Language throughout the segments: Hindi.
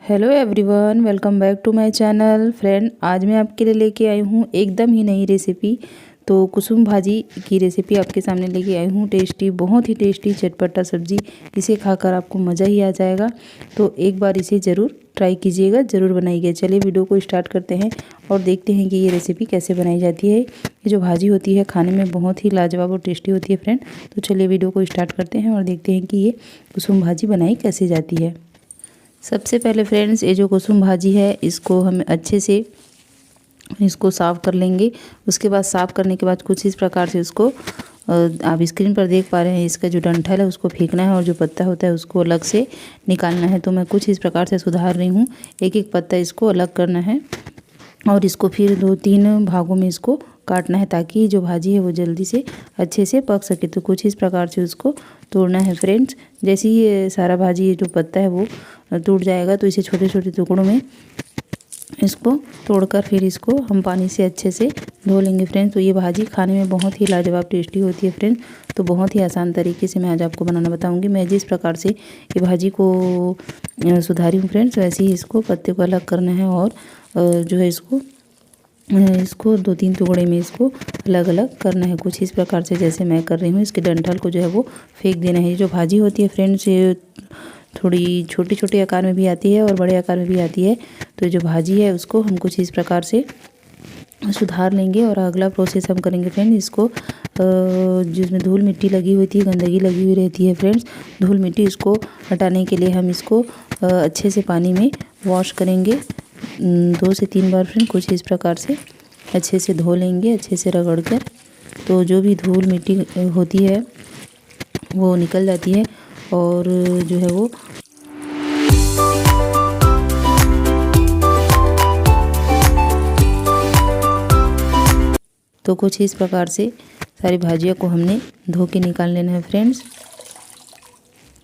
Hello everyone, welcome back to my channel. Friend, आज मैं आपके लिए लेके आई हूँ एकदम ही नई रेसिपी। तो कुसुम भाजी की रेसिपी आपके सामने लेके आई हूँ। टेस्टी, बहुत ही टेस्टी चटपटा सब्जी, इसे खाकर आपको मज़ा ही आ जाएगा। तो एक बार इसे ज़रूर ट्राई कीजिएगा, ज़रूर बनाइए। चलिए वीडियो को स्टार्ट करते हैं और देखते हैं कि ये रेसिपी कैसे बनाई जाती है। ये जो भाजी होती है खाने में बहुत ही लाजवाब और टेस्टी होती है फ्रेंड। तो चलिए वीडियो को स्टार्ट करते हैं और देखते हैं कि ये कुसुम भाजी बनाई कैसे जाती है। सबसे पहले फ्रेंड्स, ये जो कुसुम भाजी है इसको हम अच्छे से इसको साफ़ कर लेंगे। उसके बाद साफ़ करने के बाद कुछ इस प्रकार से उसको आप स्क्रीन पर देख पा रहे हैं, इसका जो डंठल है उसको फेंकना है और जो पत्ता होता है उसको अलग से निकालना है। तो मैं कुछ इस प्रकार से सुधार रही हूँ। एक एक पत्ता इसको अलग करना है और इसको फिर 2-3 भागों में इसको काटना है ताकि जो भाजी है वो जल्दी से अच्छे से पक सके। तो कुछ इस प्रकार से उसको तोड़ना है फ्रेंड्स। जैसे ही ये सारा भाजी जो पत्ता है वो टूट जाएगा तो इसे छोटे छोटे टुकड़ों में इसको तोड़कर फिर इसको हम पानी से अच्छे से धो लेंगे फ्रेंड्स। तो ये भाजी खाने में बहुत ही लाजवाब टेस्टी होती है फ्रेंड्स। तो बहुत ही आसान तरीके से मैं आज आपको बनाना बताऊंगी। मैं जिस प्रकार से ये भाजी को सुधारी हूँ फ्रेंड्स, वैसे ही इसको पत्ते को अलग करना है और जो है इसको 2-3 टुकड़े में इसको अलग अलग करना है। कुछ इस प्रकार से जैसे मैं कर रही हूँ। इसके डंठल को जो है वो फेंक देना है। ये जो भाजी होती है फ्रेंड्स, ये थोड़ी छोटे छोटे आकार में भी आती है और बड़े आकार में भी आती है। तो जो भाजी है उसको हम कुछ इस प्रकार से सुधार लेंगे और अगला प्रोसेस हम करेंगे फ्रेंड। इसको जिसमें धूल मिट्टी लगी हुई थी, गंदगी लगी हुई रहती है फ्रेंड्स, धूल मिट्टी इसको हटाने के लिए हम इसको अच्छे से पानी में वॉश करेंगे 2 से 3 बार फ्रेंड। कुछ इस प्रकार से अच्छे से धो लेंगे, अच्छे से रगड़ कर। तो जो भी धूल मिट्टी होती है वो निकल जाती है और जो है वो तो कुछ इस प्रकार से सारी भाजियों को हमने धो के निकाल लेना है फ्रेंड्स।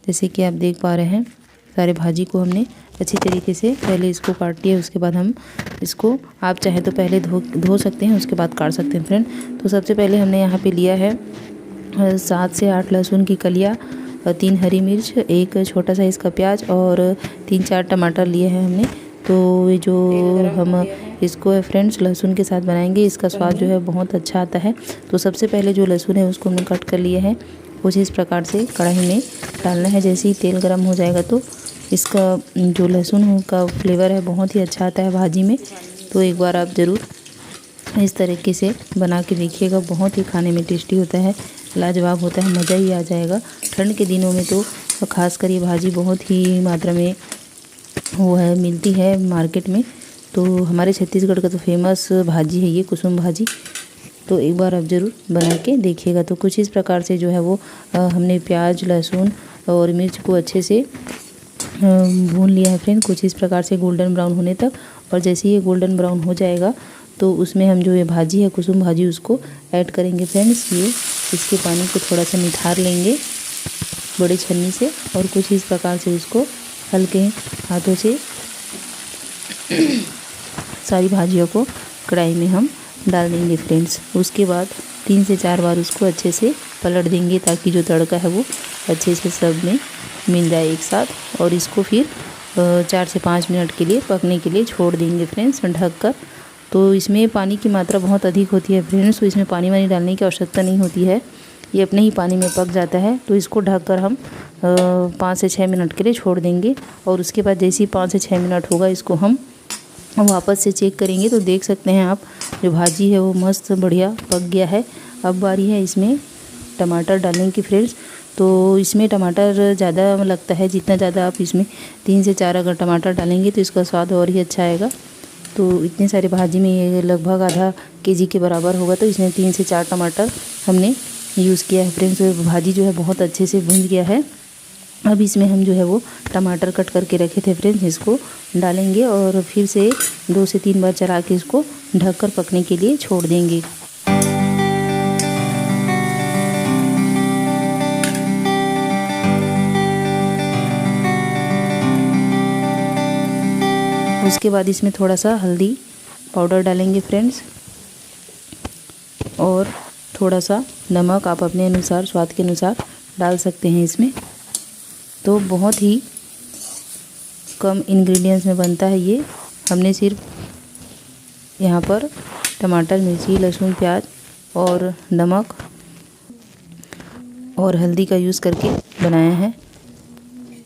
जैसे कि आप देख पा रहे हैं, सारे भाजी को हमने अच्छी तरीके से पहले इसको काट लिया। उसके बाद हम इसको, आप चाहें तो पहले धो सकते हैं, उसके बाद काट सकते हैं फ्रेंड। तो सबसे पहले हमने यहाँ पे लिया है 7 से 8 लहसुन की कलियाँ, 3 हरी मिर्च, 1 छोटा साइज़ का प्याज और 3-4 टमाटर लिए हैं हमने। तो ये जो हम इसको है फ्रेंड्स लहसुन के साथ बनाएंगे, इसका स्वाद जो है बहुत अच्छा आता है। तो सबसे पहले जो लहसुन है उसको हमने कट कर लिया है। कुछ इस प्रकार से कढ़ाई में डालना है। जैसे ही तेल गर्म हो जाएगा तो इसका जो लहसुन का फ्लेवर है बहुत ही अच्छा आता है भाजी में। तो एक बार आप ज़रूर इस तरीके से बना के देखिएगा। बहुत ही खाने में टेस्टी होता है, लाजवाब होता है, मज़ा ही आ जाएगा। ठंड के दिनों में तो खासकर ये भाजी बहुत ही मात्रा में वो है मिलती है मार्केट में। तो हमारे छत्तीसगढ़ का तो फेमस भाजी है ये कुसुम भाजी। तो एक बार आप ज़रूर बना के देखिएगा। तो कुछ इस प्रकार से जो है वो हमने प्याज, लहसुन और मिर्च को अच्छे से भून लिया है फ्रेंड, कुछ इस प्रकार से गोल्डन ब्राउन होने तक। और जैसे ही ये गोल्डन ब्राउन हो जाएगा तो उसमें हम जो ये भाजी है कुसुम भाजी उसको ऐड करेंगे फ्रेंड्स। ये इसके पानी को थोड़ा सा निथार लेंगे बड़ी छन्नी से और कुछ इस प्रकार से उसको हल्के हाथों से सारी भाजियों को कढ़ाई में हम डाल देंगे फ्रेंड्स। उसके बाद 3 से 4 बार उसको अच्छे से पलट देंगे ताकि जो तड़का है वो अच्छे से सब में मिल जाए एक साथ। और इसको फिर 4 से 5 मिनट के लिए पकने के लिए छोड़ देंगे फ्रेंड्स ढक कर। तो इसमें पानी की मात्रा बहुत अधिक होती है फ्रेंड्स, तो इसमें पानी वानी डालने की आवश्यकता नहीं होती है, ये अपने ही पानी में पक जाता है। तो इसको ढककर हम 5 से 6 मिनट के लिए छोड़ देंगे। और उसके बाद जैसे ही 5 से 6 मिनट होगा इसको हम वापस से चेक करेंगे। तो देख सकते हैं आप जो भाजी है वो मस्त बढ़िया पक गया है। अब बारी है इसमें टमाटर डालने की फ्रेंड्स। तो इसमें टमाटर ज़्यादा लगता है, जितना ज़्यादा आप इसमें 3 से 4 अगर टमाटर डालेंगे तो इसका स्वाद और ही अच्छा आएगा। तो इतने सारे भाजी में ये लगभग आधा केजी के बराबर होगा। तो इसमें 3 से 4 टमाटर हमने यूज़ किया है फ्रेंड्स। तो भाजी जो है बहुत अच्छे से भुन गया है। अब इसमें हम जो है वो टमाटर कट करके रखे थे फ्रेंड्स इसको डालेंगे और फिर से 2 से 3 बार चला के इसको ढककर पकने के लिए छोड़ देंगे। उसके बाद इसमें थोड़ा सा हल्दी पाउडर डालेंगे फ्रेंड्स और थोड़ा सा नमक आप अपने अनुसार, स्वाद के अनुसार डाल सकते हैं इसमें। तो बहुत ही कम इंग्रेडिएंट्स में बनता है ये। हमने सिर्फ यहाँ पर टमाटर, मिर्ची, लहसुन, प्याज और नमक और हल्दी का यूज़ करके बनाया है।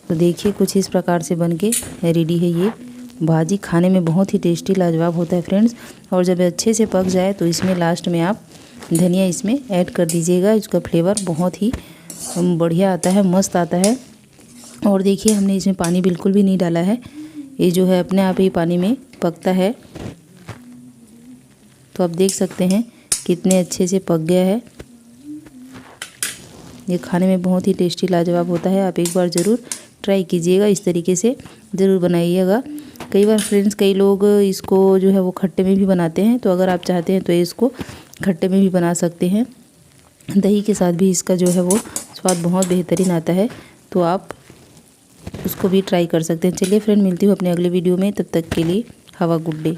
तो देखिए कुछ इस प्रकार से बनके रेडी है ये भाजी। खाने में बहुत ही टेस्टी लाजवाब होता है फ्रेंड्स। और जब अच्छे से पक जाए तो इसमें लास्ट में आप धनिया इसमें ऐड कर दीजिएगा। इसका फ्लेवर बहुत ही बढ़िया आता है, मस्त आता है। और देखिए हमने इसमें पानी बिल्कुल भी नहीं डाला है, ये जो है अपने आप ही पानी में पकता है। तो आप देख सकते हैं कितने अच्छे से पक गया है। ये खाने में बहुत ही टेस्टी लाजवाब होता है। आप एक बार ज़रूर ट्राई कीजिएगा, इस तरीके से ज़रूर बनाइएगा। कई बार फ्रेंड्स कई लोग इसको जो है वो खट्टे में भी बनाते हैं, तो अगर आप चाहते हैं तो इसको खट्टे में भी बना सकते हैं। दही के साथ भी इसका जो है वो स्वाद बहुत बेहतरीन आता है, तो आप उसको भी ट्राई कर सकते हैं। चलिए फ्रेंड, मिलती हूँ अपने अगले वीडियो में, तब तक के लिए हैव अ गुड डे।